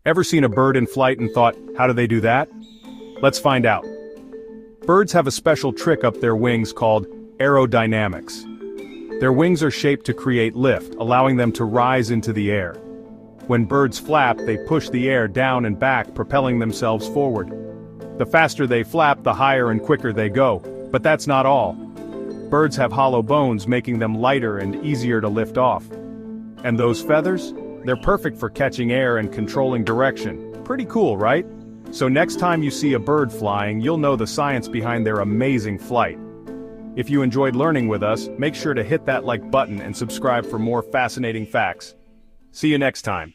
Ever seen a bird in flight and thought, how do they do that? Let's find out. Birds have a special trick up their wings called aerodynamics. Their wings are shaped to create lift, allowing them to rise into the air. When birds flap, they push the air down and back, propelling themselves forward. The faster they flap, the higher and quicker they go. But that's not all. Birds have hollow bones, making them lighter and easier to lift off. And those feathers? They're perfect for catching air and controlling direction. Pretty cool, right? So next time you see a bird flying, you'll know the science behind their amazing flight. If you enjoyed learning with us, make sure to hit that like button and subscribe for more fascinating facts. See you next time.